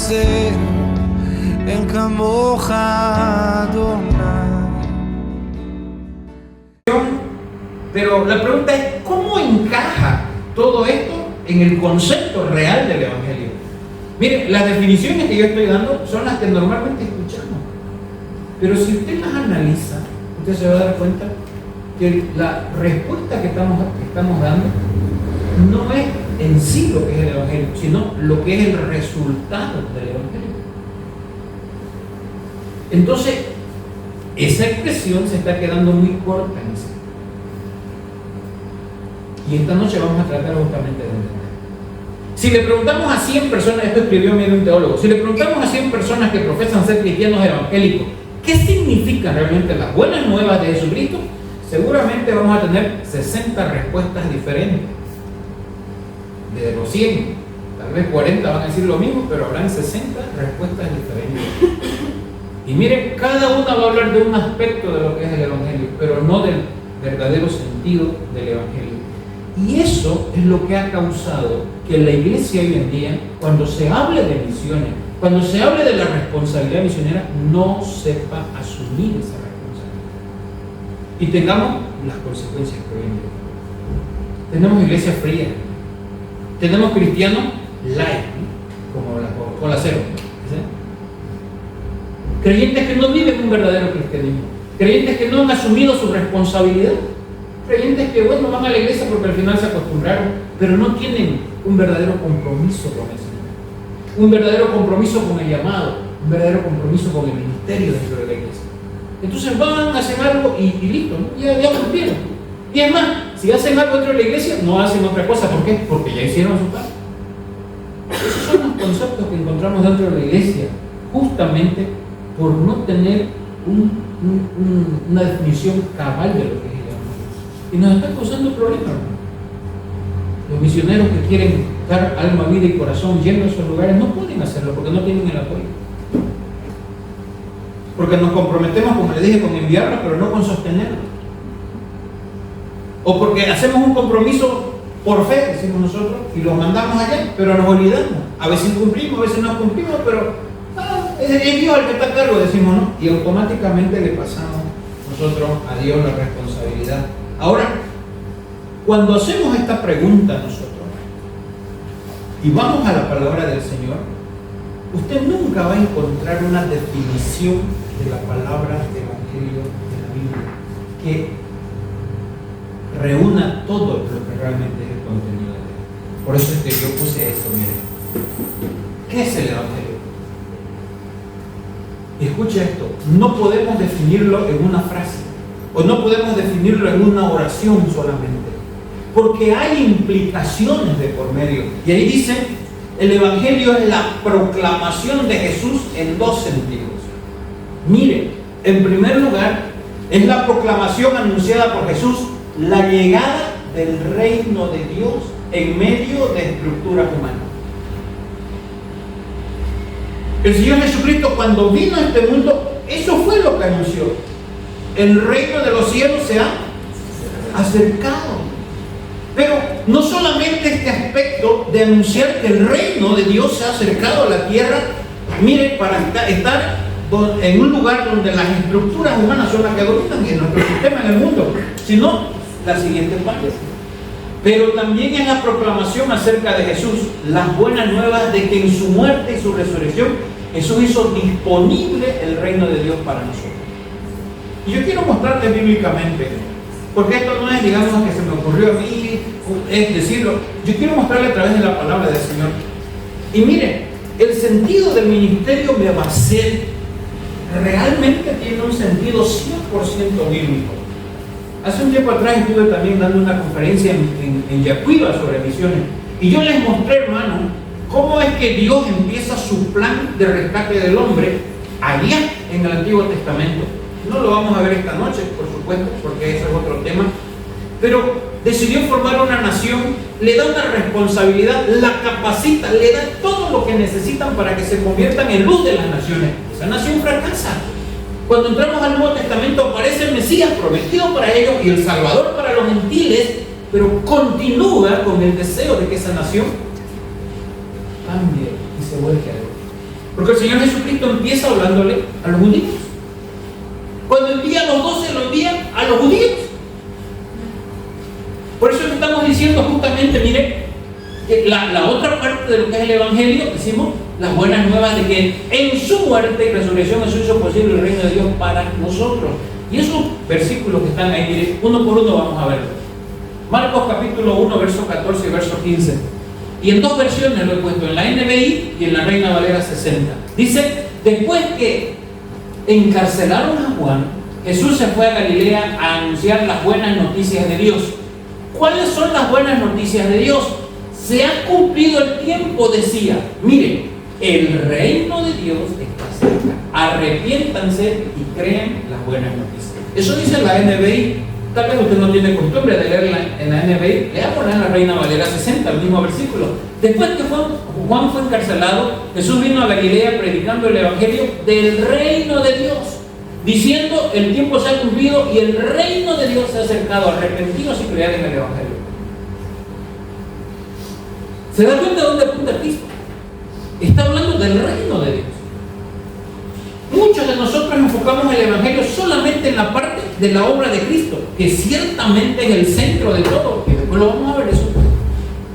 חסר, אין כמוך אדוני. Pero la pregunta es, ¿cómo encaja todo esto en el concepto real del Evangelio? Miren, las definiciones que yo estoy dando son las que normalmente escuchamos. Pero si usted las analiza, usted se va a dar cuenta que la respuesta que estamos dando no es en sí lo que es el Evangelio, sino lo que es el resultado del Evangelio. Entonces, esa expresión se está quedando muy corta en sí. Y esta noche vamos a tratar justamente de entender. Si le preguntamos a 100 personas, esto escribió un teólogo, si le preguntamos a 100 personas que profesan ser cristianos evangélicos, ¿qué significan realmente las buenas nuevas de Jesucristo? Seguramente vamos a tener 60 respuestas diferentes. De los 100, tal vez 40 van a decir lo mismo, pero habrán 60 respuestas diferentes. Y miren, cada una va a hablar de un aspecto de lo que es el Evangelio, pero no del verdadero sentido del Evangelio. Y eso es lo que ha causado que la iglesia hoy en día, cuando se hable de misiones, cuando se hable de la responsabilidad misionera, no sepa asumir esa responsabilidad. Y tengamos las consecuencias que hoy en día. Tenemos iglesias frías, tenemos cristianos light, como la cero. ¿Sí? Creyentes que no viven un verdadero cristianismo, creyentes que no han asumido su responsabilidad, creyentes que bueno van a la iglesia porque al final se acostumbraron, pero no tienen un verdadero compromiso con el Señor, un verdadero compromiso con el llamado, un verdadero compromiso con el ministerio dentro de la iglesia. Entonces van, hacen algo y listo, ¿no? ya cumplieron. Y es más, si hacen algo dentro de la iglesia, no hacen otra cosa. ¿Por qué? Porque ya hicieron su parte. Esos son los conceptos que encontramos dentro de la iglesia, justamente por no tener una definición cabal de lo que es el Evangelio. Y nos está causando problemas. Los misioneros que quieren dar alma, vida y corazón yendo a esos lugares no pueden hacerlo porque no tienen el apoyo. Porque nos comprometemos, como les dije, con enviarlos, pero no con sostenerlos. O porque hacemos un compromiso por fe, decimos nosotros, y los mandamos allá, pero nos olvidamos. A veces cumplimos, a veces no cumplimos, pero es Dios el que está a cargo, decimos, ¿no? Y automáticamente le pasamos nosotros a Dios la responsabilidad. Ahora, cuando hacemos esta pregunta nosotros y vamos a la palabra del Señor, usted nunca va a encontrar una definición de la palabra Evangelio de la Biblia que reúna todo lo que realmente es el contenido de él. Por eso es que yo puse esto, miren. ¿Qué es el Evangelio? Y escucha esto, no podemos definirlo en una frase, o no podemos definirlo en una oración solamente, porque hay implicaciones de por medio. Y ahí dice, el Evangelio es la proclamación de Jesús en dos sentidos. Mire, en primer lugar, es la proclamación anunciada por Jesús, la llegada del reino de Dios en medio de estructuras humanas. El Señor Jesucristo, cuando vino a este mundo, eso fue lo que anunció. El reino de los cielos se ha acercado. Pero no solamente este aspecto de anunciar que el reino de Dios se ha acercado a la tierra, mire, para estar en un lugar donde las estructuras humanas son las que dominan en nuestro sistema en el mundo, sino la siguiente parte. Pero también es la proclamación acerca de Jesús, las buenas nuevas de que en su muerte y su resurrección Jesús hizo disponible el reino de Dios para nosotros. Y yo quiero mostrarles bíblicamente, porque esto no es, digamos, que se me ocurrió a mí, es decirlo, yo quiero mostrarle a través de la palabra del Señor. Y miren, el sentido del ministerio me va a ser, realmente tiene un sentido 100% bíblico. Hace un tiempo atrás estuve también dando una conferencia en Yacuiba sobre misiones, y yo les mostré, hermano, cómo es que Dios empieza su plan de rescate del hombre allá en el Antiguo Testamento. No lo vamos a ver esta noche, por supuesto, porque ese es otro tema, pero decidió formar una nación, le da una responsabilidad, la capacita, le da todo lo que necesitan para que se conviertan en luz de las naciones. Esa nación fracasa. Cuando entramos al Nuevo Testamento aparece el Mesías prometido para ellos y el Salvador para los gentiles, pero continúa con el deseo de que esa nación cambie y se vuelque a Dios. Porque el Señor Jesucristo empieza hablándole a los judíos. Cuando envía a los 12, lo envía a los judíos. Por eso estamos diciendo justamente, mire, la otra parte de lo que es el Evangelio, decimos las buenas nuevas de que en su muerte y resurrección Jesús hizo posible el reino de Dios para nosotros. Y esos versículos que están ahí, mire, uno por uno vamos a verlo. Marcos capítulo 1, verso 14 y verso 15. Y en dos versiones lo he puesto, en la NBI y en la Reina Valera 60. Dice, después que encarcelaron a Juan, Jesús se fue a Galilea a anunciar las buenas noticias de Dios. ¿Cuáles son las buenas noticias de Dios? Se ha cumplido el tiempo, decía. Miren, el reino de Dios está cerca. Arrepiéntanse y crean las buenas noticias. Eso dice la NBI. Tal vez usted no tiene costumbre de leerla en la NBI. Lea por en la Reina Valera 60, el mismo versículo. Después que Juan fue encarcelado, Jesús vino a Galilea predicando el Evangelio del reino de Dios, diciendo, el tiempo se ha cumplido y el reino de Dios se ha acercado. Arrepentidos y crean en el Evangelio. ¿Se da cuenta de dónde apunta Cristo? Está hablando del reino de Dios. Muchos de nosotros enfocamos el Evangelio solamente en la parte de la obra de Cristo, que ciertamente es el centro de todo, y después lo vamos a ver eso,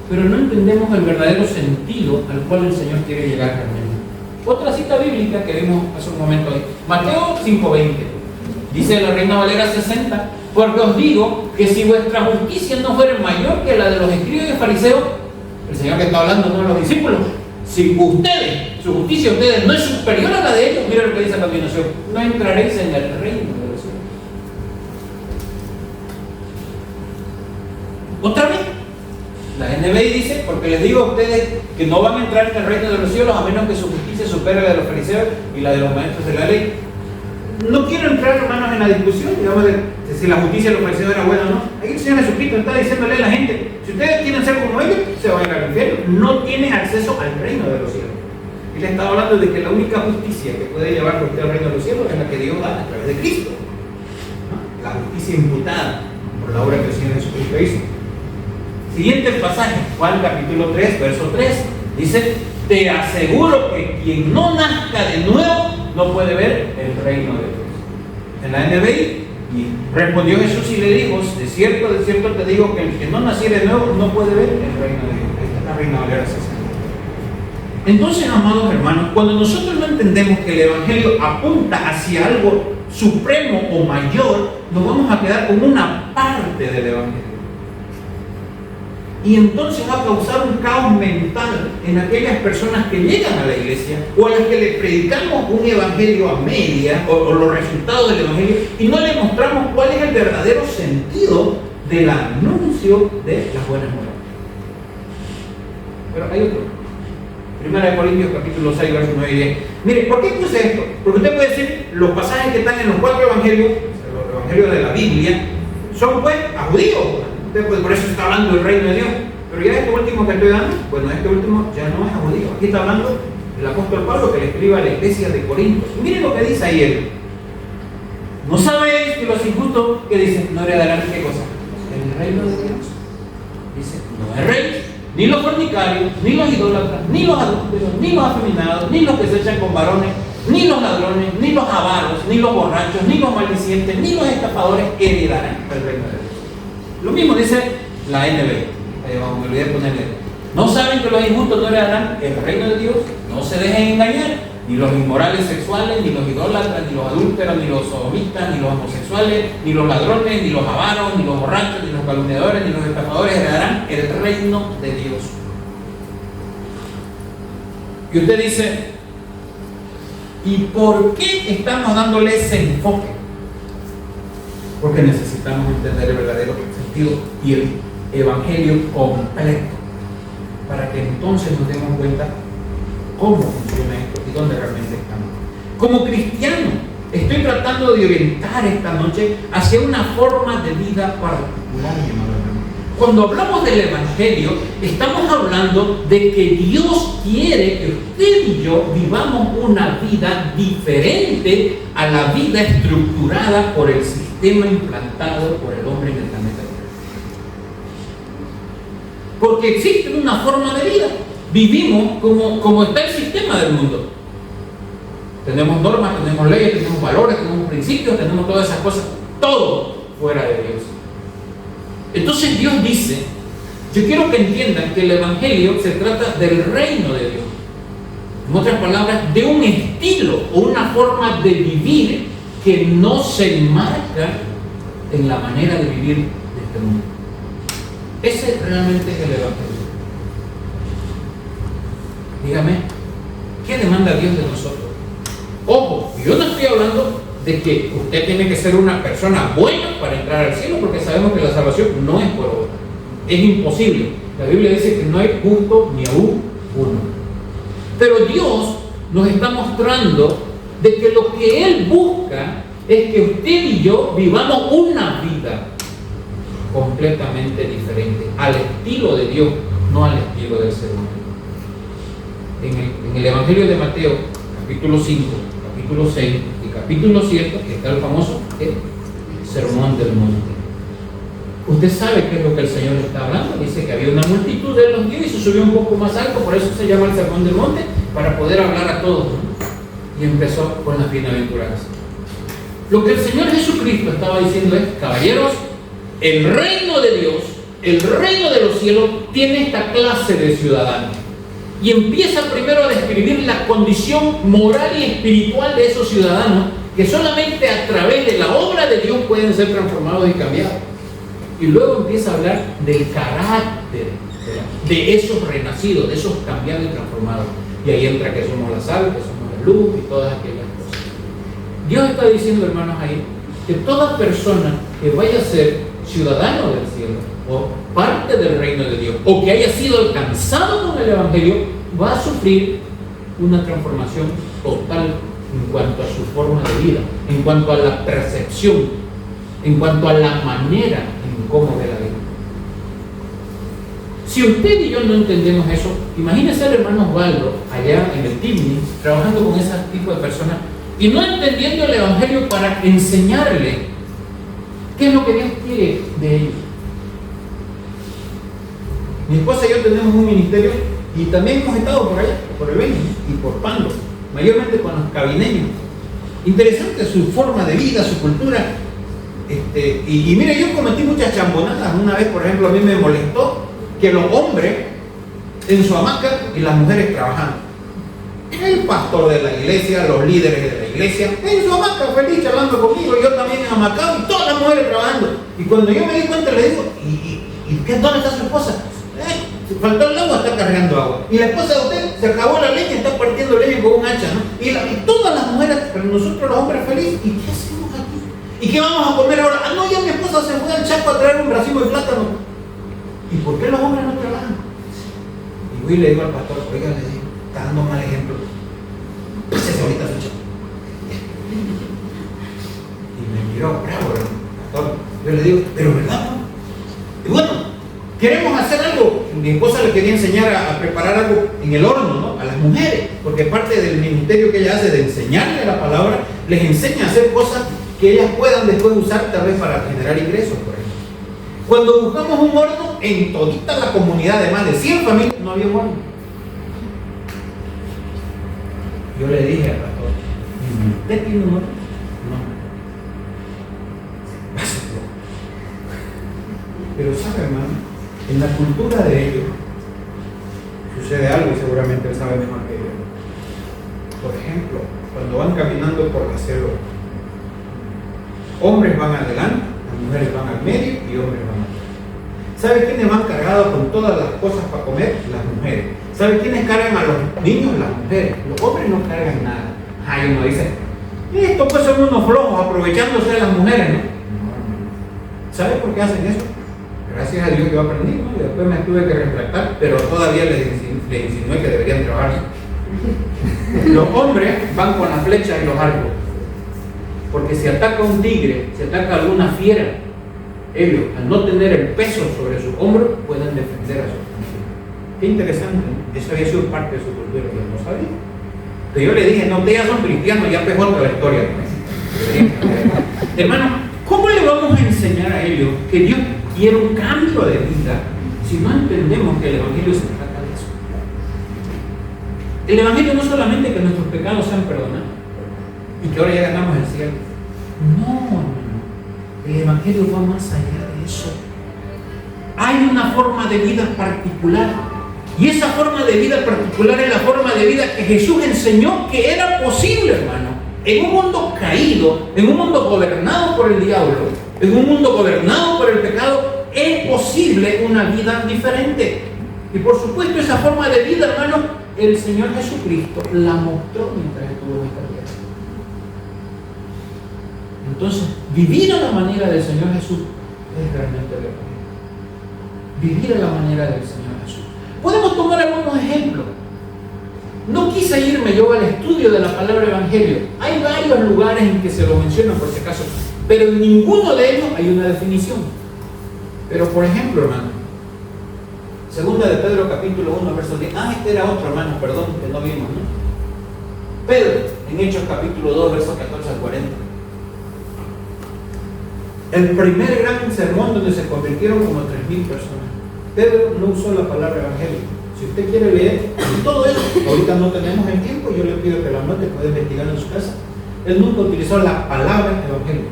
pero no entendemos el verdadero sentido al cual el Señor quiere llegar realmente. Otra cita bíblica que vimos hace un momento ahí, Mateo 5:20, dice la Reina Valera 60, porque os digo que si vuestra justicia no fuera mayor que la de los escribas y fariseos, el Señor que está hablando, no de los discípulos, si ustedes, su justicia de ustedes no es superior a la de ellos, miren lo que dice a continuación, no entraréis en el reino de los cielos. Otra vez, la NBI dice, porque les digo a ustedes que no van a entrar en el reino de los cielos a menos que su justicia supere la de los fariseos y la de los maestros de la ley. No quiero entrar, hermanos, en la discusión, digamos, de si la justicia de los fariseos era buena o no. Ahí el Señor Jesucristo está diciéndole a la gente, si ustedes quieren ser como ellos, se van a ir al infierno. No tienen acceso al reino de los cielos. Y le estaba hablando de que la única justicia que puede llevar a usted al reino de los cielos es la que Dios da a través de Cristo, ¿no? La justicia imputada por la obra que el Señor Jesucristo hizo. Siguiente pasaje, Juan capítulo 3, verso 3, dice, te aseguro que quien no nazca de nuevo no puede ver el reino de Dios. En la NBI, y respondió Jesús y le dijo, de cierto te digo que el que no naciere de nuevo no puede ver el reino de Dios. Esta es la Reina Valera 60. Entonces, amados hermanos, cuando nosotros no entendemos que el Evangelio apunta hacia algo supremo o mayor, nos vamos a quedar con una parte del Evangelio. Y entonces va a causar un caos mental en aquellas personas que llegan a la iglesia o a las que le predicamos un evangelio a media o los resultados del evangelio y no le mostramos cuál es el verdadero sentido del anuncio de las buenas nuevas. Pero hay otro. Primera de Corintios capítulo 6, versos 9 y 10. Mire, ¿por qué puse esto? Porque usted puede decir, los pasajes que están en los 4 evangelios, los evangelios de la Biblia, son pues a judíos. Pues por eso se está hablando del reino de Dios. Pero ya este último que estoy dando, bueno, este último ya no es a judíos. Aquí está hablando el apóstol Pablo que le escribe a la iglesia de Corinto. Y miren lo que dice ahí él. ¿No sabéis que los injustos, que dicen, no heredarán qué cosa? El reino de Dios. Dice, no erréis, ni los fornicarios, ni los idólatras, ni los adúlteros, ni los afeminados, ni los que se echan con varones, ni los ladrones, ni los avaros, ni los borrachos, ni los maldicientes, ni los estafadores heredarán el reino de Dios. Lo mismo dice la NBI. Me olvidé ponerle. ¿No saben que los injustos no heredarán el reino de Dios? No se dejen engañar. Ni los inmorales sexuales, ni los idólatras, ni los adúlteros, ni los sodomitas, ni los homosexuales, ni los ladrones, ni los avaros, ni los borrachos, ni los calumniadores, ni los estafadores heredarán el reino de Dios. Y usted dice, ¿y por qué estamos dándole ese enfoque? Porque necesitamos entender el verdadero sentido y el evangelio completo para que entonces nos demos cuenta cómo funciona esto y dónde realmente estamos. Como cristiano, estoy tratando de orientar esta noche hacia una forma de vida particular, mi amado hermano. Cuando hablamos del evangelio, estamos hablando de que Dios quiere que usted y yo vivamos una vida diferente a la vida estructurada por el sistema implantado por el hombre en el planeta Tierra. Porque existe una forma de vida. Vivimos como está el sistema del mundo. Tenemos normas, tenemos leyes, tenemos valores, tenemos principios, tenemos todas esas cosas, todo fuera de Dios. Entonces Dios dice, yo quiero que entiendan que el Evangelio se trata del reino de Dios. En otras palabras, de un estilo o una forma de vivir que no se enmarca en la manera de vivir de este mundo. Ese realmente es el Evangelio. Dígame, ¿qué demanda Dios de nosotros? Ojo, yo no estoy hablando de que usted tiene que ser una persona buena para entrar al cielo, porque sabemos que la salvación no es por obra. Es imposible. La Biblia dice que no hay justo ni aún uno. Pero Dios nos está mostrando de que lo que Él busca es que usted y yo vivamos una vida completamente diferente, al estilo de Dios, no al estilo del ser humano. En el Evangelio de Mateo, capítulo 5, capítulo 6 y capítulo 7, está el famoso Sermón del Monte. Usted sabe qué es lo que el Señor está hablando. Dice que había una multitud de los días y se subió un poco más alto, por eso se llama el Sermón del Monte, para poder hablar a todos, ¿no? Y empezó con las bienaventuranzas. Lo que el Señor Jesucristo estaba diciendo es, caballeros, el reino de Dios, el reino de los cielos, tiene esta clase de ciudadanos. Y empieza primero a describir la condición moral y espiritual de esos ciudadanos, que solamente a través de la obra de Dios pueden ser transformados y cambiados. Y luego empieza a hablar del carácter de esos renacidos, de esos cambiados y transformados. Y ahí entra que somos la sal, que somos la luz y todas aquellas cosas. Dios está diciendo, hermanos, ahí, que toda persona que vaya a ser ciudadano del cielo o parte del reino de Dios, o que haya sido alcanzado con el Evangelio, va a sufrir una transformación total en cuanto a su forma de vida, en cuanto a la percepción, en cuanto a la manera en cómo ve la vida. Si usted y yo no entendemos eso, imagínese al hermano Osvaldo allá en el Timni, trabajando con ese tipo de personas y no entendiendo el Evangelio para enseñarle qué es lo que Dios quiere de ellos. Mi esposa y yo tenemos un ministerio y también hemos estado por allá, por el Beni y por Pando, mayormente con los cabineños. Interesante su forma de vida, su cultura. Y mire, yo cometí muchas chambonadas. Una vez, por ejemplo, a mí me molestó que los hombres en su hamaca y las mujeres trabajando. El pastor de la iglesia, los líderes de la iglesia, en su hamaca feliz charlando conmigo, yo también en hamacado y todas las mujeres trabajando. Y cuando yo me di cuenta le digo, ¿dónde está su esposa? Si faltó el agua, está cargando agua. Y la esposa de usted se acabó la leña, está partiendo leña con un hacha, ¿no? Y todas las mujeres, pero nosotros los hombres felices, ¿y qué hacemos aquí? ¿Y qué vamos a comer ahora? Ah, no, ya mi esposa se fue al Chaco a traer un racimo de plátano. ¿Y por qué los hombres no trabajan? Y voy y le digo al pastor, oiga, le digo, está dando mal ejemplo. Pásese ahorita su Chaco. Y me miró bravo el pastor. Yo le digo, pero ¿verdad? Y bueno, queremos hacer algo. Mi esposa le quería enseñar a preparar algo en el horno, ¿no? A las mujeres, porque parte del ministerio que ella hace de enseñarle la palabra, les enseña a hacer cosas que ellas puedan después usar tal vez para generar ingresos, por ejemplo. Cuando buscamos un horno, en todita la comunidad de más de 100 familias no había un horno. Yo le dije al pastor, ¿usted tiene un horno? No. Pero sabe, hermano, en la cultura de ellos sucede algo y seguramente él sabe mejor que yo. Por ejemplo, cuando van caminando por la selva, hombres van adelante, las mujeres van al medio y hombres van atrás. ¿Sabe quiénes van cargados con todas las cosas para comer? Las mujeres. ¿Sabe quiénes cargan a los niños? Las mujeres. Los hombres no cargan nada. Ay, uno dice, estos pues son unos flojos aprovechándose de las mujeres, ¿no? ¿Sabe por qué hacen eso? Gracias a Dios yo aprendí, ¿no? Y después me tuve que retractar, pero todavía les insinué que deberían trabajar. Los hombres van con las flechas y los arcos, porque si ataca un tigre, si ataca alguna fiera, ellos, al no tener el peso sobre sus hombros, pueden defender a su familia. Qué interesante, ¿no? Eso había sido parte de su cultura, yo no sabía. Pero yo le dije, no, ustedes ya son cristianos, ya pejó toda la historia. Hermano, ¿cómo le vamos a enseñar a ellos que Dios quiere un cambio de vida si no entendemos que el Evangelio se trata de eso? El Evangelio no solamente que nuestros pecados sean perdonados, y que ahora ya ganamos el cielo. No, hermano, el Evangelio va más allá de eso. Hay una forma de vida particular, y esa forma de vida particular es la forma de vida que Jesús enseñó que era posible, hermano. En un mundo caído, en un mundo gobernado por el diablo, en un mundo gobernado por el pecado, es posible una vida diferente. Y por supuesto esa forma de vida, hermano, el Señor Jesucristo la mostró mientras estuvo en esta tierra. Entonces, vivir a la manera del Señor Jesús es realmente el Evangelio. Vivir a la manera del Señor Jesús. Podemos tomar algunos ejemplos. No quise irme yo al estudio de la palabra Evangelio. Hay varios lugares en que se lo menciona por si acaso, pero en ninguno de ellos hay una definición. Pero por ejemplo, hermano, segunda de Pedro capítulo 1, verso 10. Este era otro, hermano, perdón, que no vimos, ¿no? Pedro, en Hechos capítulo 2, versos 14 al 40. El primer gran sermón donde se convirtieron como 3.000 personas. Pedro no usó la palabra Evangelio. Si usted quiere leer todo eso, ahorita no tenemos el tiempo, yo le pido que lo anote, puede investigar en su casa. Él nunca utilizó la palabra Evangelio,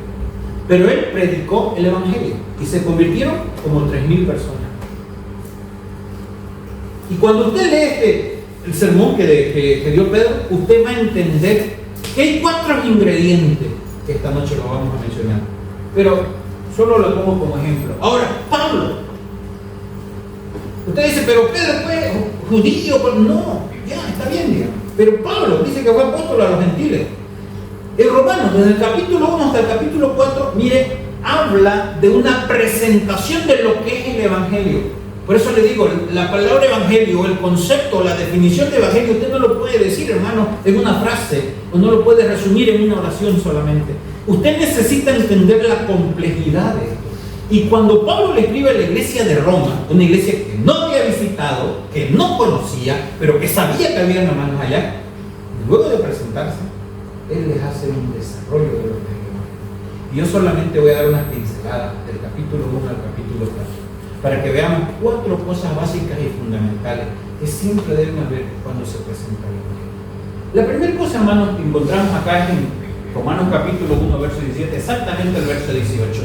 pero él predicó el Evangelio y se convirtieron como 3.000 personas. Y cuando usted lee el sermón que dio Pedro, usted va a entender que hay 4 ingredientes que esta noche lo vamos a mencionar, pero solo lo pongo como ejemplo. Ahora, Pablo. Usted dice, pero Pedro fue judío. No, ya, está bien, digamos. Pero Pablo dice que fue apóstol a los gentiles. En Romanos, desde el capítulo 1 hasta el capítulo 4, mire, habla de una presentación de lo que es el Evangelio. Por eso le digo, la palabra Evangelio, el concepto, la definición de Evangelio, usted no lo puede decir, hermano, en una frase, o no lo puede resumir en una oración solamente. Usted necesita entender la complejidad de esto. Y cuando Pablo le escribe a la iglesia de Roma, una iglesia que no había visitado, que no conocía, pero que sabía que había hermanos allá, luego de presentarse, él les hace un desarrollo de lo que es el Evangelio. Y yo solamente voy a dar unas pinceladas del capítulo 1 al capítulo 4, para que veamos 4 cosas básicas y fundamentales que siempre deben haber cuando se presenta el Evangelio. La primera cosa, hermanos, que encontramos acá es en Romanos capítulo 1, verso 17, exactamente el verso 18.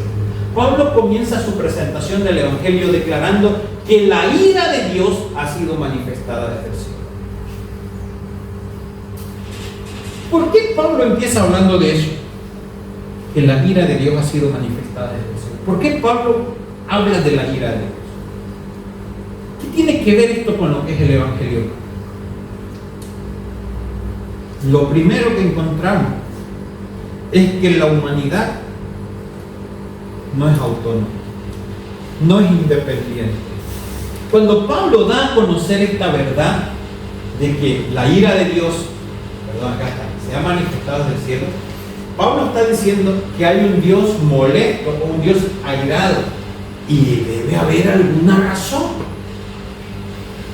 Pablo comienza su presentación del Evangelio declarando que la ira de Dios ha sido manifestada desde el cielo. ¿Por qué Pablo empieza hablando de eso? Que la ira de Dios ha sido manifestada desde el cielo. ¿Por qué Pablo habla de la ira de Dios? ¿Qué tiene que ver esto con lo que es el Evangelio? Lo primero que encontramos es que la humanidad no es autónomo, no es independiente. Cuando Pablo da a conocer esta verdad de que la ira de Dios, acá está, se ha manifestado desde el cielo, Pablo está diciendo que hay un Dios molesto, un Dios airado, y debe haber alguna razón.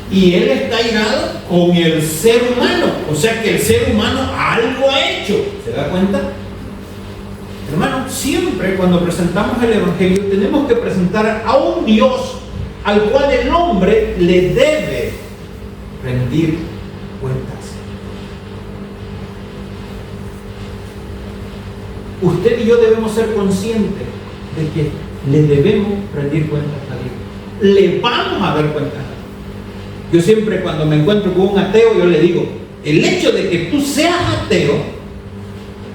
Y él está airado con el ser humano, o sea que el ser humano algo ha hecho. ¿Se da cuenta? Hermano, siempre cuando presentamos el Evangelio tenemos que presentar a un Dios al cual el hombre le debe rendir cuentas. Usted y yo debemos ser conscientes de que le debemos rendir cuentas a Dios. Le vamos a dar cuentas a Dios. Yo siempre cuando me encuentro con un ateo, yo le digo, el hecho de que tú seas ateo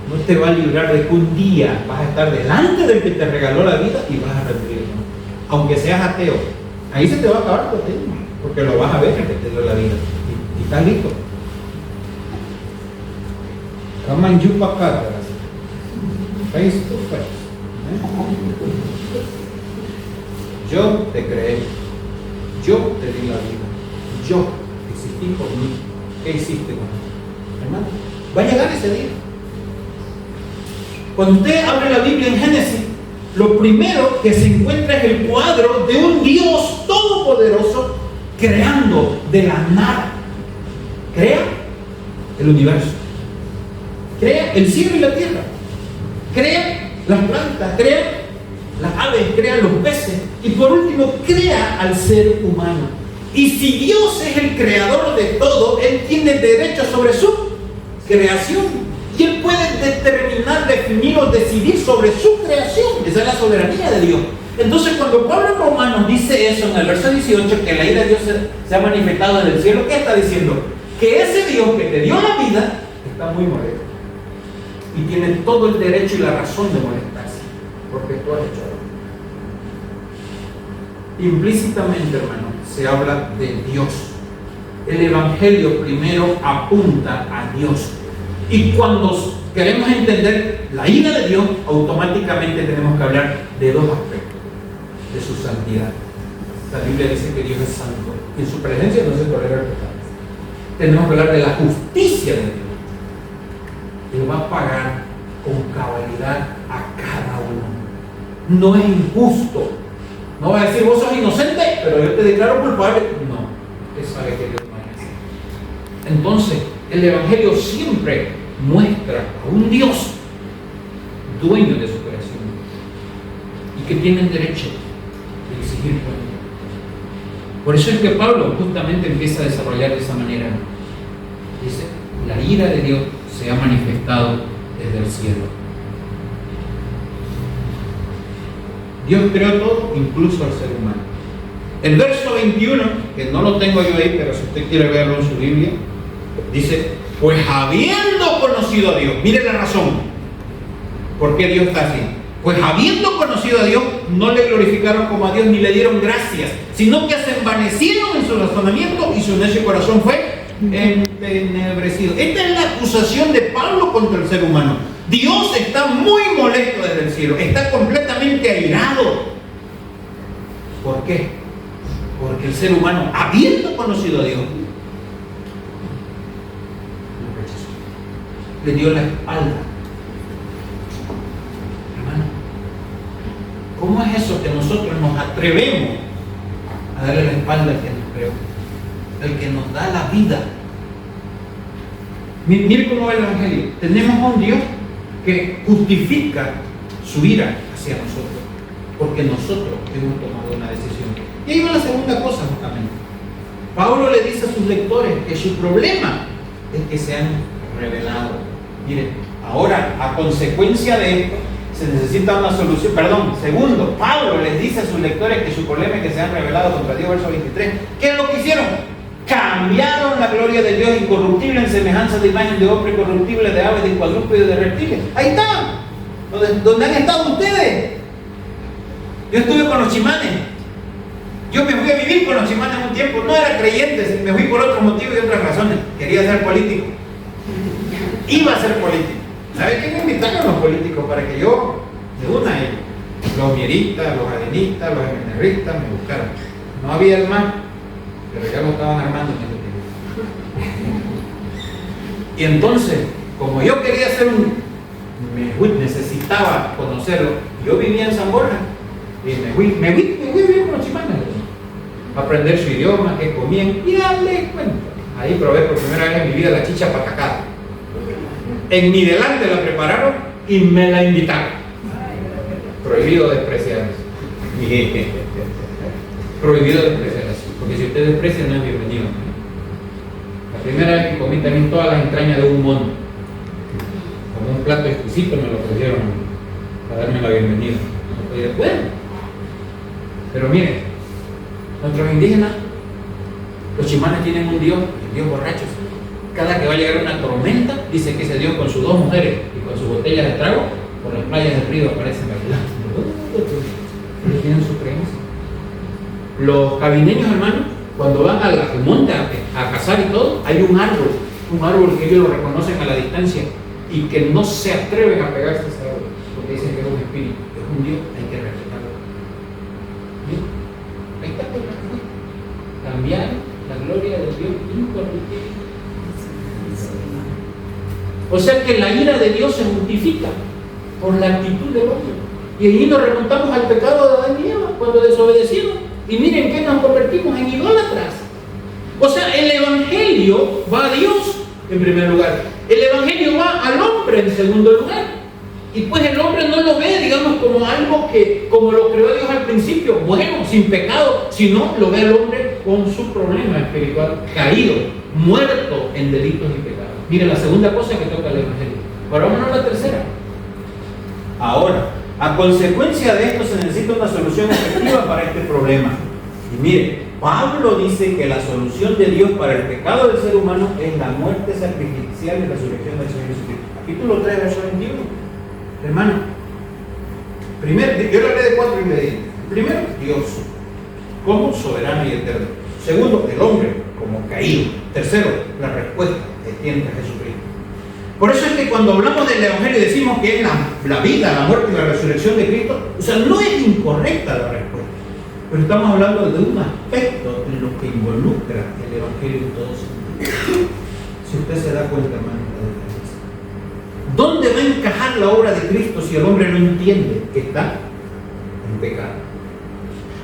no te va a librar de que un día vas a estar delante del que te regaló la vida y vas a rendir, ¿no? Aunque seas ateo, ahí se te va a acabar tu ateísmo, porque lo vas a ver el que te dio la vida y estás listo. Come on, you papá, face to face. Yo te creé, yo te di la vida, yo existí por mí. ¿Qué hiciste conmigo? Hermano, va a llegar ese día. Cuando usted abre la Biblia en Génesis, lo primero que se encuentra es el cuadro de un Dios todopoderoso creando de la nada. Crea el universo, crea el cielo y la tierra, crea las plantas, crea las aves, crea los peces y por último crea al ser humano. Y si Dios es el creador de todo, Él tiene derecho sobre su creación Y Él puede determinar, definir o decidir sobre su creación. Esa es la soberanía de Dios. Entonces, cuando Pablo en Romanos dice eso en el verso 18, que la ira de Dios se ha manifestado desde el cielo, ¿qué está diciendo? Que ese Dios que te dio la vida está muy molesto. Y tiene todo el derecho y la razón de molestarse, porque tú has hecho algo. Implícitamente, hermano, se habla de Dios. El Evangelio primero apunta a Dios. Y cuando queremos entender la ira de Dios, automáticamente tenemos que hablar de dos aspectos: de su santidad. La Biblia dice que Dios es santo. Y en su presencia no se tolera el pecado. Tenemos que hablar de la justicia de Dios. Él va a pagar con cabalidad a cada uno. No es injusto. No va a decir, vos sos inocente, pero yo te declaro culpable. No, usted sabe que Dios no es así. Entonces, el Evangelio siempre muestra a un Dios dueño de su creación y que tiene el derecho de exigir cuenta. Por eso es que Pablo justamente empieza a desarrollar de esa manera. Dice, la ira de Dios se ha manifestado desde el cielo. Dios creó todo, incluso al ser humano. El verso 21, que no lo tengo yo ahí, pero si usted quiere verlo en su Biblia, dice, pues habiendo conocido a Dios, mire la razón, ¿por qué Dios está así? Pues habiendo conocido a Dios, no le glorificaron como a Dios ni le dieron gracias, sino que se envanecieron en su razonamiento y su necio corazón fue entenebrecido. Esta es la acusación de Pablo contra el ser humano. Dios está muy molesto desde el cielo, está completamente airado. ¿Por qué? Porque el ser humano, habiendo conocido a Dios, lo rechazó, le dio la espalda. Hermano, ¿cómo es eso que nosotros nos atrevemos a darle la espalda al que nos creó, el que nos da la vida? Mire cómo va el Evangelio. Tenemos a un Dios que justifica su ira hacia nosotros, porque nosotros hemos tomado una decisión. Y ahí va la segunda cosa justamente. Pablo le dice a sus lectores que su problema es que se han revelado. Miren, ahora, a consecuencia de esto, se necesita una solución. Segundo, Pablo les dice a sus lectores que su problema es que se han revelado contra Dios, verso 23. ¿Qué es lo que hicieron? Cambiaron la gloria de Dios incorruptible en semejanza de imagen de hombre corruptible, de aves, de cuadrúpedos y de reptiles. Ahí está, donde han estado ustedes. Yo estuve con los chimanes. Yo me fui a vivir con los chimanes un tiempo. No era creyente, me fui por otros motivos y otras razones. Quería ser político. Iba a ser político. ¿Sabe qué me invitaron los políticos para que yo me una a ellos? Los mieristas, los adenistas, los emenerristas me buscaron. No había el más, pero ya lo estaban armando en ese tiempo. Y entonces, como yo quería ser necesitaba conocerlo, yo vivía en San Borja y me fui a vivir con los chimanes, a aprender su idioma, qué comían y darle cuenta. Ahí probé por primera vez en mi vida la chicha patacada. En mi delante la prepararon y me la invitaron. Prohibido despreciar eso. Prohibido despreciar eso, porque si usted desprecia no es bienvenido. La primera vez que comí también todas las entrañas de un mono, como un plato exquisito, me lo ofrecieron para darme la bienvenida. Y después, pero miren, nuestros indígenas, los chimanes tienen un dios, el dios borracho. Cada que va a llegar una tormenta, dice que ese dios con sus dos mujeres y con sus botellas de trago, por las playas del río aparecen bailando. Ellos tienen su creencia. Los cabineños, hermanos, cuando van al monte a cazar y todo, hay un árbol que ellos lo reconocen a la distancia y que no se atreven a pegarse a ese árbol, porque dicen que es un espíritu, es un dios, hay que respetarlo. ¿Sí? Ahí está por cambiar la gloria del Dios incorruptible. O sea que la ira de Dios se justifica por la actitud del hombre. Y ahí nos remontamos al pecado de Adán y Eva cuando desobedecieron. Y miren que nos convertimos en idólatras. O sea, el Evangelio va a Dios en primer lugar. El Evangelio va al hombre en segundo lugar. Y pues el hombre no lo ve, digamos, como algo que, como lo creó Dios al principio, bueno, sin pecado, sino lo ve al hombre con su problema espiritual, caído, muerto en delitos y pecados. Mire, la segunda cosa que toca el Evangelio, Ahora vámonos a la tercera. Ahora, a consecuencia de esto se necesita una solución efectiva para este problema. Y mire, Pablo dice que la solución de Dios para el pecado del ser humano es la muerte sacrificial y la resurrección del Señor Jesucristo. Capítulo 3, verso 21. Hermano, primero, yo le hablé de 4 ingredientes. Primero, Dios, como soberano y eterno. Segundo, el hombre, como caído. Tercero, la respuesta que tiene Jesucristo. Por eso es que cuando hablamos del Evangelio decimos que es la vida, la muerte y la resurrección de Cristo, o sea, no es incorrecta la respuesta, pero estamos hablando de un aspecto en lo que involucra el Evangelio en todo sentido. Si usted se da cuenta, hermano, de la diferencia. ¿Dónde va a encajar la obra de Cristo si el hombre no entiende que está en pecado?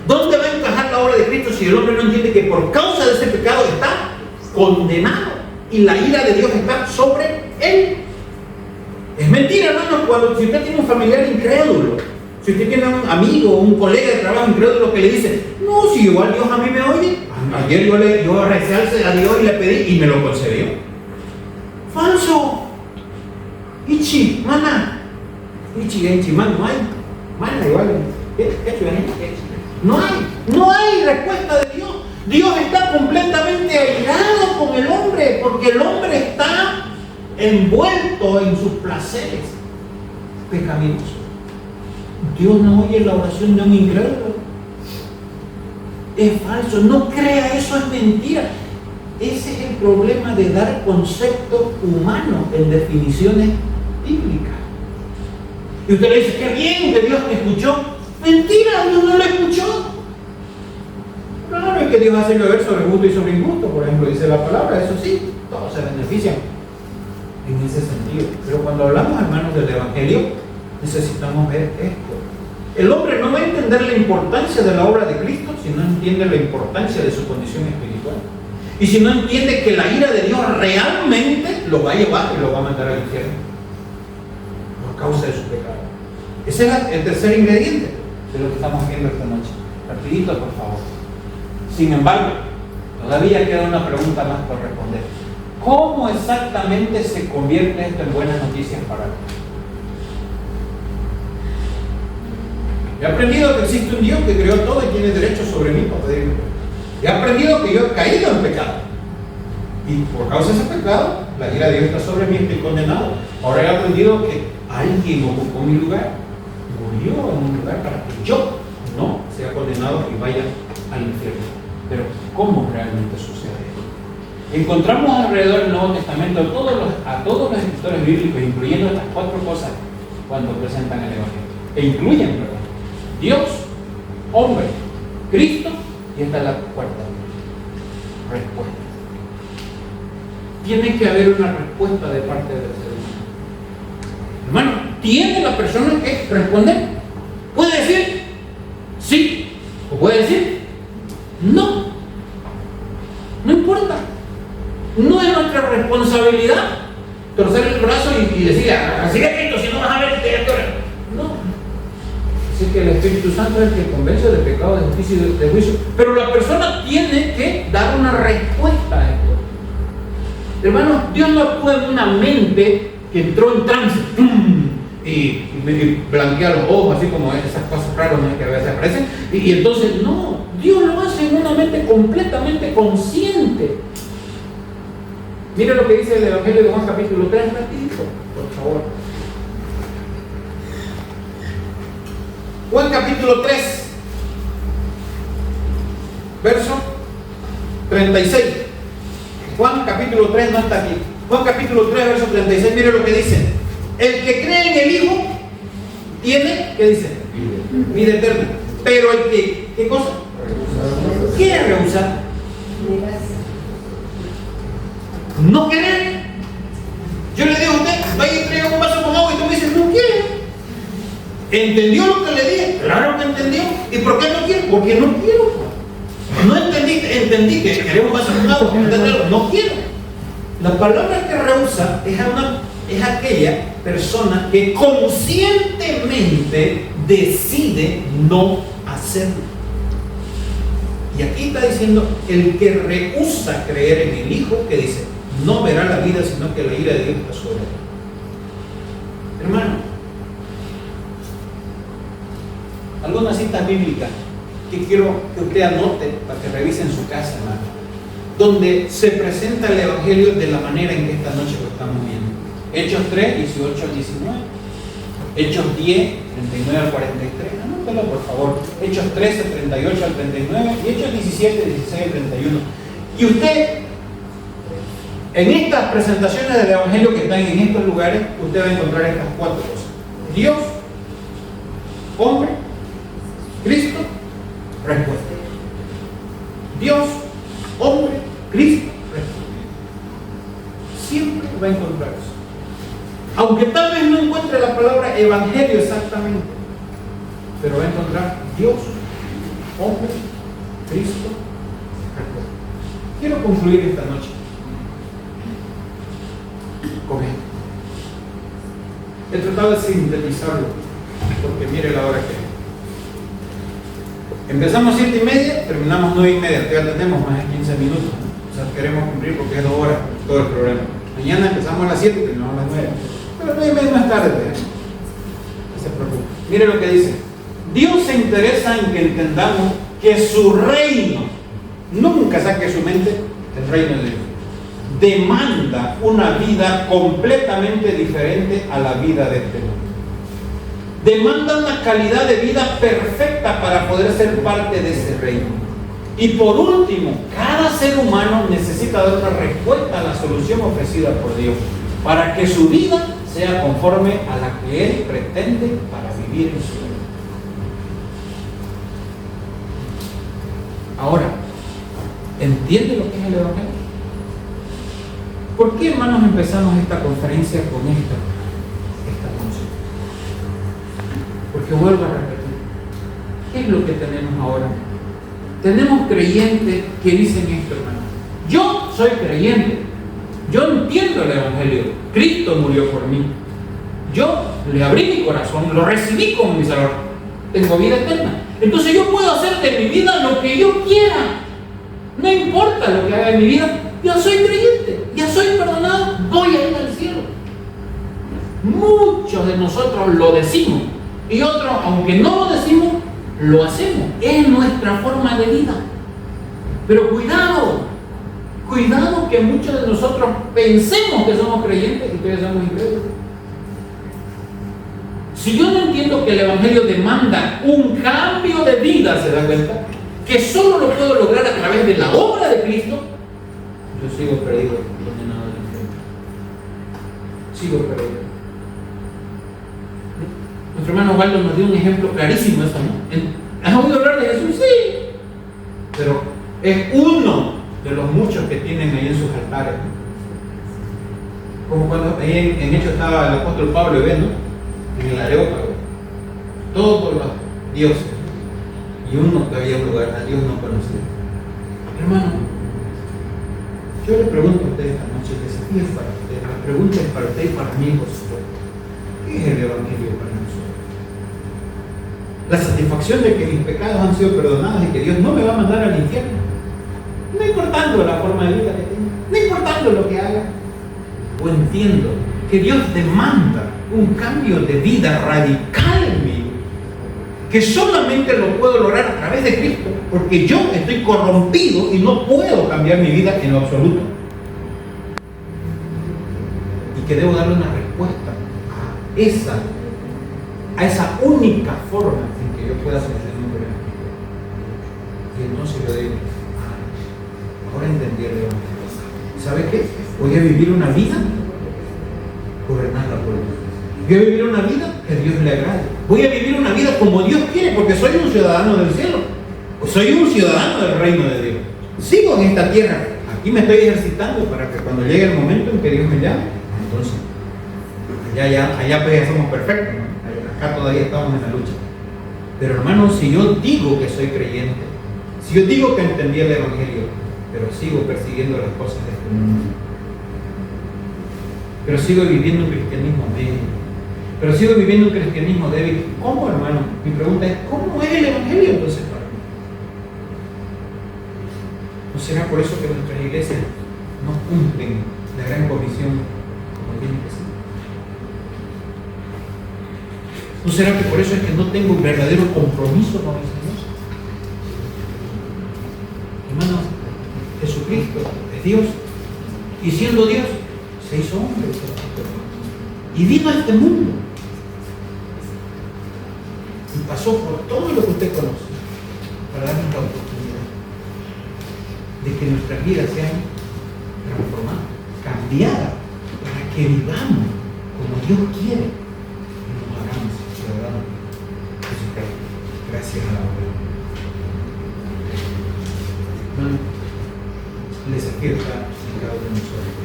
¿Dónde va a encajar la obra de Cristo si el hombre no entiende que por causa de ese pecado está condenado y la ira de Dios está sobre él? Es mentira, hermano, si usted tiene un familiar incrédulo, si usted tiene un amigo, un colega de trabajo incrédulo que le dice, no, si igual Dios a mí me oye, ayer yo recé a Dios y le pedí y me lo concedió. Falso. Ichi, mana. Ichi, man, no hay. Mana, igual. No hay respuesta de Dios. Dios está completamente airado con el hombre, porque el hombre está envuelto en sus placeres pecaminosos. Dios no oye la oración de un incrédulo. Es falso, no crea eso, es mentira. Ese es el problema de dar conceptos humanos en definiciones bíblicas. Y usted le dice, qué bien que Dios me escuchó. Mentira, Dios no lo escuchó. Claro, es que Dios hace llover sobre justo y sobre injusto, por ejemplo, dice la palabra, eso sí, todos se benefician en ese sentido. Pero cuando hablamos, hermanos, del Evangelio, necesitamos ver esto. El hombre no va a entender la importancia de la obra de Cristo si no entiende la importancia de su condición espiritual. Y si no entiende que la ira de Dios realmente lo va a llevar y lo va a mandar al infierno por causa de su pecado. Ese es el tercer ingrediente de lo que estamos viendo esta noche. Rapidito, por favor. Sin embargo, todavía queda una pregunta más por responder. ¿Cómo exactamente se convierte esto en buenas noticias para mí? He aprendido que existe un Dios que creó todo y tiene derecho sobre mí para pedirme. He aprendido que yo he caído en pecado. Y por causa de ese pecado, la ira de Dios está sobre mí, estoy condenado. Ahora he aprendido que alguien ocupó mi lugar, murió en un lugar para que yo no sea condenado y vaya al infierno. Pero ¿cómo realmente sucede esto? Encontramos alrededor del Nuevo Testamento a todos los escritores bíblicos, incluyendo estas 4 cosas, cuando presentan el Evangelio. E incluyen, perdón, Dios, hombre, Cristo, y esta es la cuarta respuesta. Tiene que haber una respuesta de parte del ser humano. Hermano, tiene la persona que responder. Puede decir sí, o puede decir no. No importa. No es nuestra responsabilidad torcer el brazo y decir, así que Cristo, si no vas a ver, no. Así que el Espíritu Santo es el que convence de pecado, de justicia y de juicio. Pero la persona tiene que dar una respuesta a esto. Hermanos, Dios no actúa en una mente que entró en trance y blanquea los ojos, así como esas cosas raras que a veces aparecen. Y entonces, no, Dios lo hace en una mente completamente consciente. Mire lo que dice el Evangelio de Juan capítulo 3, rapidito, por favor. Juan capítulo 3, verso 36. Juan capítulo 3 no está aquí. Juan capítulo 3, verso 36, mire lo que dice. El que cree en el Hijo tiene, ¿qué dice? Vida eterna. Pero el que, ¿qué cosa? Quiere rehusar. No querer. Yo le digo a usted, vaya y traiga un vaso con agua y tú me dices, no quiere. ¿Entendió lo que le dije? Claro que entendió. ¿Y por qué no quiere? Porque no quiero. No entendí que queremos vaso con agua, no quiero. La palabra que rehúsa es aquella persona que conscientemente decide no hacerlo. Y aquí está diciendo, el que rehúsa creer en el Hijo, que dice, no verá la vida, sino que la ira de Dios está sobre él. Hermano, algunas citas bíblicas que quiero que usted anote para que revise en su casa, hermano, donde se presenta el Evangelio de la manera en que esta noche lo estamos viendo. Hechos 3, 18 al 19. Hechos 10, 39 al 43. Anótelo, por favor. Hechos 13, 38 al 39. Y Hechos 17, 16 al 31. Y usted, en estas presentaciones del Evangelio que están en estos lugares, usted va a encontrar estas cuatro cosas: Dios, hombre, Cristo, respuesta. Dios, hombre, Cristo, respuesta. Siempre va a encontrar eso. Aunque tal vez no encuentre la palabra evangelio exactamente, pero va a encontrar Dios, hombre, Cristo, respuesta. Quiero concluir esta noche con esto. He tratado de sintetizarlo, porque mire la hora que es. Empezamos 7:30, terminamos 9:30, todavía tenemos más de 15 minutos, ¿no? O sea, queremos cumplir porque es 2 horas todo el programa. Mañana empezamos a las 7 y terminamos a las 9. Pero 9:30 más tarde, no se preocupe. Mire lo que dice: Dios se interesa en que entendamos que su reino, nunca saque de su mente el reino de Dios, demanda una vida completamente diferente a la vida de este mundo. Demanda una calidad de vida perfecta para poder ser parte de ese reino. Y por último, cada ser humano necesita dar una respuesta a la solución ofrecida por Dios para que su vida sea conforme a la que Él pretende para vivir en su reino. Ahora, ¿entiende lo que es el Evangelio? ¿Por qué, hermanos, empezamos esta conferencia con esta canción? Porque vuelvo a repetir, ¿qué es lo que tenemos ahora? Tenemos creyentes que dicen esto, hermano: yo soy creyente, yo entiendo el Evangelio, Cristo murió por mí, yo le abrí mi corazón, lo recibí como mi Salvador, tengo vida eterna, entonces yo puedo hacer de mi vida lo que yo quiera, no importa lo que haga en mi vida, yo soy creyente, ya soy perdonado, voy a ir al cielo. Muchos de nosotros lo decimos y otros, aunque no lo decimos, lo hacemos. Es nuestra forma de vida. Pero cuidado que muchos de nosotros pensemos que somos creyentes y todavía somos incrédulos. Si yo no entiendo que el Evangelio demanda un cambio de vida, ¿se da cuenta? Que solo lo puedo lograr a través de la obra de Cristo, yo sigo perdido, condenado al infierno. Sigo perdido. Nuestro hermano Waldo nos dio un ejemplo clarísimo de eso, ¿no? ¿Has oído hablar de Jesús? Sí. Pero es uno de los muchos que tienen ahí en sus altares, ¿no? Como cuando ahí en Hechos estaba el apóstol Pablo y Ben, ¿no? En el Areópago. Todos los dioses. Y uno que había un lugar a Dios no conocido. Hermano, yo le pregunto a usted esta noche, el desafío es para usted, la pregunta es para usted y para mí, por supuesto. ¿Qué es el Evangelio para nosotros? La satisfacción de que mis pecados han sido perdonados y que Dios no me va a mandar al infierno, no importando la forma de vida que tenga, no importando lo que haga. O entiendo que Dios demanda un cambio de vida radical en mí, que solamente lo puedo lograr a través de Cristo, porque yo estoy corrompido y no puedo cambiar mi vida en lo absoluto, y que debo darle una respuesta a esa única forma en que yo pueda sostener un reino. Y entonces yo digo: ahora entendí el Evangelio. ¿Sabe qué? Voy a vivir una vida gobernada por Dios. Voy a vivir una vida que a Dios le agrade. Voy a vivir una vida como Dios quiere, porque soy un ciudadano del cielo. Soy un ciudadano del reino de Dios. Sigo en esta tierra. Aquí me estoy ejercitando para que cuando llegue el momento en que Dios me llame, entonces allá pues ya somos perfectos, ¿no? Acá todavía estamos en la lucha. Pero hermano, si yo digo que soy creyente, si yo digo que entendí el Evangelio, pero sigo persiguiendo las cosas de este mundo, pero sigo viviendo un cristianismo medio, pero sigo viviendo un cristianismo débil, ¿cómo, hermano? Mi pregunta es: ¿cómo es el Evangelio entonces para mí? ¿No será por eso que nuestras iglesias no cumplen la gran comisión como tienen que ser? ¿No será que por eso es que no tengo un verdadero compromiso con el Señor? Hermanos, Jesucristo es Dios, y siendo Dios, se hizo hombre y vino a este mundo y pasó por todo lo que usted conoce para darnos la oportunidad de que nuestras vidas sean transformadas, cambiadas, para que vivamos como Dios quiere y nos hagamos ciudadanos de su reino. Gracias a la obra. Hermano, el desafío está en cada uno de nosotros.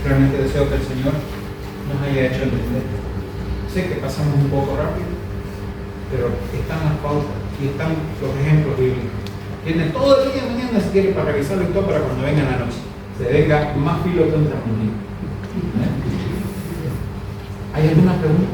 Realmente deseo que el Señor nos haya hecho entender. Sé que pasamos un poco rápido, pero están las pautas y están los ejemplos bíblicos. Tiene todo el día mañana si quiere para revisarlo y todo, para cuando venga la noche se venga más filo que un tramonino. ¿Hay alguna pregunta?